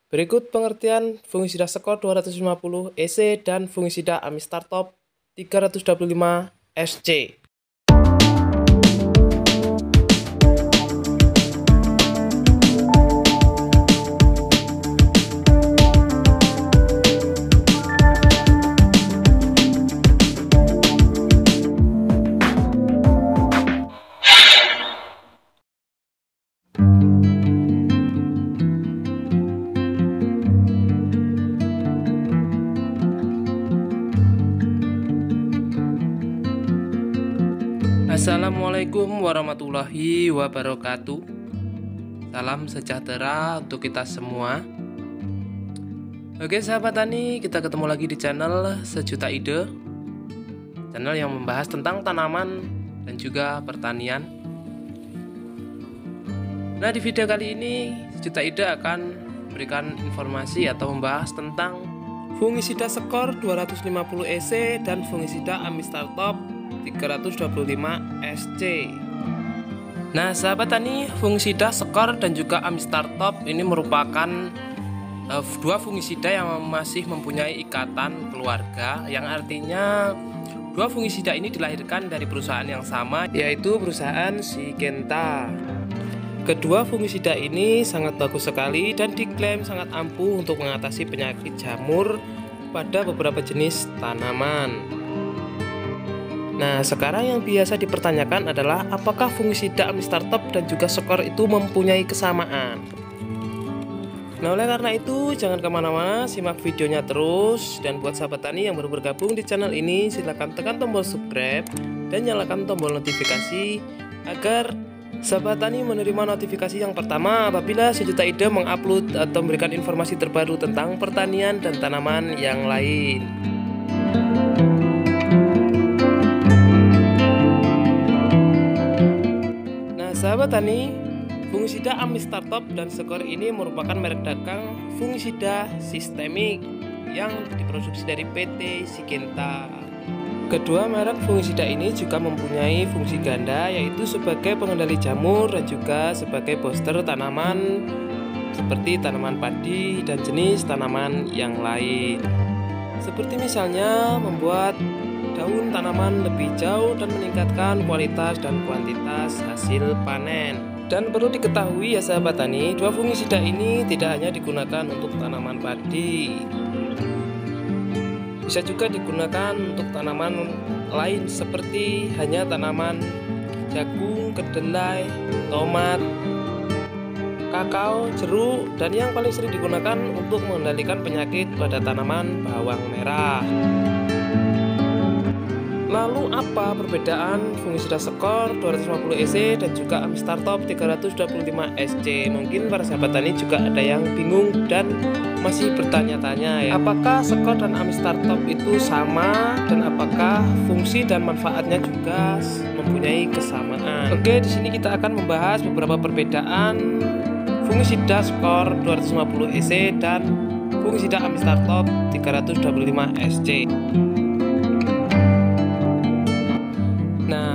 Berikut pengertian fungisida skor 250 EC dan fungisida amistartop 325 SC. Assalamualaikum warahmatullahi wabarakatuh. Salam sejahtera untuk kita semua. Oke sahabat tani, kita ketemu lagi di channel Sejuta Ide, channel yang membahas tentang tanaman dan juga pertanian. Nah, di video kali ini Sejuta Ide akan memberikan informasi atau membahas tentang fungisida skor 250 EC dan fungisida amistartop 325 SC. Nah sahabat tani, fungisida skor dan juga amistartop ini merupakan dua fungisida yang masih mempunyai ikatan keluarga, yang artinya dua fungisida ini dilahirkan dari perusahaan yang sama, yaitu perusahaan Syngenta. Kedua fungisida ini sangat bagus sekali dan diklaim sangat ampuh untuk mengatasi penyakit jamur pada beberapa jenis tanaman. Nah, sekarang yang biasa dipertanyakan adalah apakah fungisida amistartop dan juga skor itu mempunyai kesamaan. Nah, oleh karena itu jangan kemana-mana, simak videonya terus. Dan buat sahabat tani yang baru bergabung di channel ini, silahkan tekan tombol subscribe dan nyalakan tombol notifikasi agar sahabat tani menerima notifikasi yang pertama apabila Sejuta Ide mengupload atau memberikan informasi terbaru tentang pertanian dan tanaman yang lain. Sahabat tani, fungisida amistartop dan skor ini merupakan merek dagang fungisida sistemik yang diproduksi dari PT Syngenta. Kedua merek fungisida ini juga mempunyai fungsi ganda, yaitu sebagai pengendali jamur dan juga sebagai booster tanaman seperti tanaman padi dan jenis tanaman yang lain. Seperti misalnya membuat daun tanaman lebih jauh dan meningkatkan kualitas dan kuantitas hasil panen. Dan perlu diketahui ya sahabat tani, dua fungisida ini tidak hanya digunakan untuk tanaman padi, bisa juga digunakan untuk tanaman lain seperti hanya tanaman jagung, kedelai, tomat, kakao, jeruk, dan yang paling sering digunakan untuk mengendalikan penyakit pada tanaman bawang merah. Lalu apa perbedaan fungisida skor 250 EC dan juga amistartop 325 SC? Mungkin para sahabat tani juga ada yang bingung dan masih bertanya-tanya ya, apakah skor dan amistartop itu sama dan apakah fungsi dan manfaatnya juga mempunyai kesamaan? Oke, di sini kita akan membahas beberapa perbedaan fungisida skor 250 EC dan fungisida amistartop 325 SC.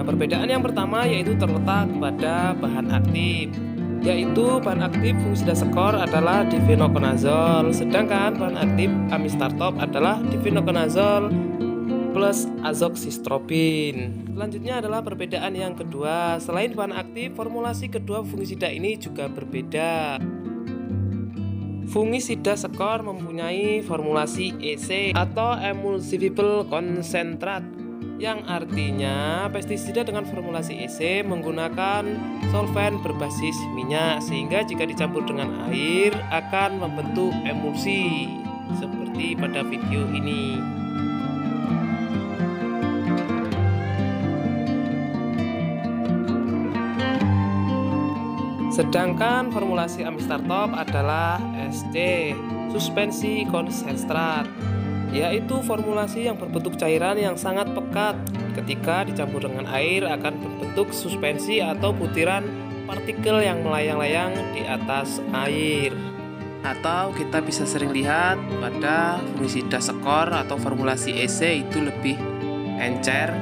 Perbedaan yang pertama yaitu terletak pada bahan aktif, yaitu bahan aktif fungisida skor adalah difenokonazol, sedangkan bahan aktif amistartop adalah difenokonazol plus azoxystrobin. Selanjutnya adalah perbedaan yang kedua, selain bahan aktif, formulasi kedua fungisida ini juga berbeda. Fungisida skor mempunyai formulasi EC atau emulsifiable concentrat, yang artinya pestisida dengan formulasi EC menggunakan solvent berbasis minyak, sehingga jika dicampur dengan air akan membentuk emulsi seperti pada video ini. Sedangkan formulasi amistartop adalah SC, suspensi konsentrat, yaitu formulasi yang berbentuk cairan yang sangat pekat. Ketika dicampur dengan air akan berbentuk suspensi atau butiran partikel yang melayang-layang di atas air. Atau kita bisa sering lihat pada fungisida skor atau formulasi EC itu lebih encer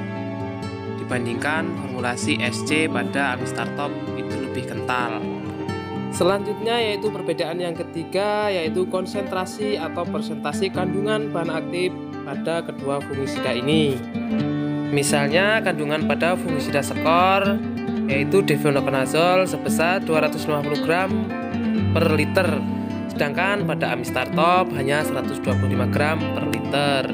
dibandingkan formulasi SC pada amistartop itu lebih kental. Selanjutnya yaitu perbedaan yang ketiga, yaitu konsentrasi atau persentase kandungan bahan aktif pada kedua fungisida ini. Misalnya kandungan pada fungisida skor yaitu difenokonazol sebesar 250 gram per liter, sedangkan pada amistartop hanya 125 gram per liter.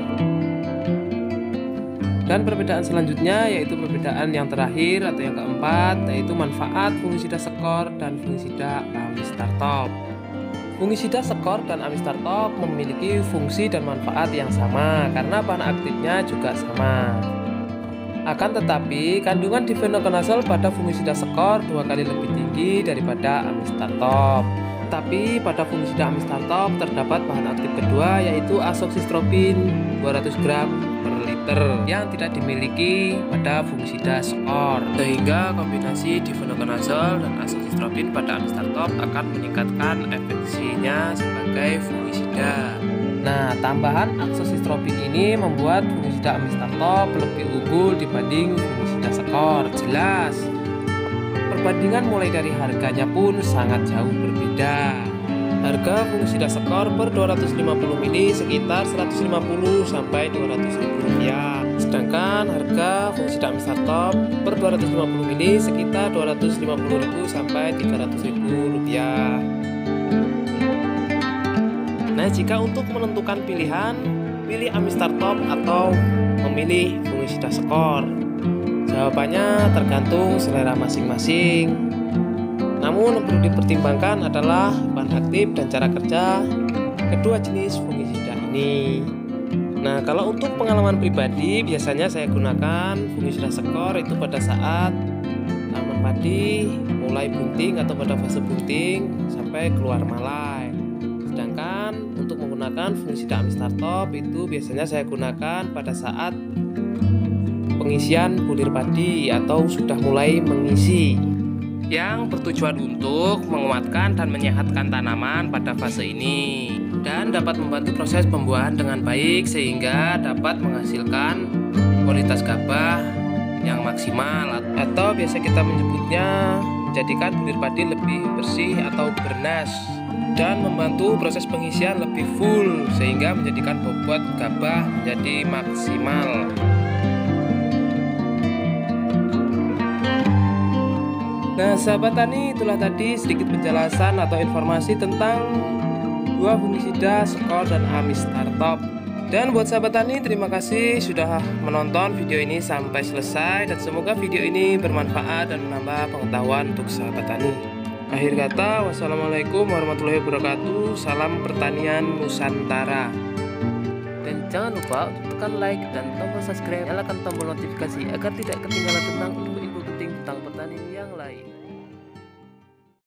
Dan perbedaan selanjutnya yaitu perbedaan yang terakhir atau yang keempat, yaitu manfaat fungisida skor dan fungisida amistartop. Fungisida skor dan amistartop memiliki fungsi dan manfaat yang sama karena bahan aktifnya juga sama. Akan tetapi kandungan difenokonazol pada fungisida skor 2 kali lebih tinggi daripada amistartop. Tapi pada fungisida amistartop terdapat bahan aktif kedua yaitu azoxystrobin 200 gram per liter yang tidak dimiliki pada fungisida skor, sehingga kombinasi difenokonazol dan azoxystrobin pada amistartop akan meningkatkan efekasinya sebagai fungisida. Nah, tambahan azoxystrobin ini membuat fungisida amistartop lebih unggul dibanding fungisida skor. Jelas, perbandingan mulai dari harganya pun sangat jauh berbeda. Harga fungisida skor per 250 ml sekitar 150 sampai 200 ribu rupiah. Sedangkan harga fungisida amistartop per 250 ml sekitar 250 ribu sampai 300 ribu rupiah. Nah, jika untuk menentukan pilihan, pilih amistartop atau memilih fungisida skor? Jawabannya tergantung selera masing-masing. Namun perlu dipertimbangkan adalah bahan aktif dan cara kerja kedua jenis fungisida ini. Nah, kalau untuk pengalaman pribadi biasanya saya gunakan fungisida skor itu pada saat tanaman padi mulai bunting atau pada fase bunting sampai keluar malai. Sedangkan untuk menggunakan fungisida amistartop itu biasanya saya gunakan pada saat pengisian bulir padi atau sudah mulai mengisi, yang bertujuan untuk menguatkan dan menyehatkan tanaman pada fase ini dan dapat membantu proses pembuahan dengan baik sehingga dapat menghasilkan kualitas gabah yang maksimal, atau biasa kita menyebutnya menjadikan bulir padi lebih bersih atau bernas dan membantu proses pengisian lebih full sehingga menjadikan bobot gabah menjadi maksimal. Nah, sahabat tani, itulah tadi sedikit penjelasan atau informasi tentang dua fungisida skor dan amistartop. Dan buat sahabat tani, terima kasih sudah menonton video ini sampai selesai dan semoga video ini bermanfaat dan menambah pengetahuan untuk sahabat tani. Akhir kata, wassalamualaikum warahmatullahi wabarakatuh. Salam pertanian Nusantara. Dan jangan lupa untuk tekan like dan tombol subscribe, nyalakan tombol notifikasi agar tidak ketinggalan tentang info-info penting tentang pertanian yang lain.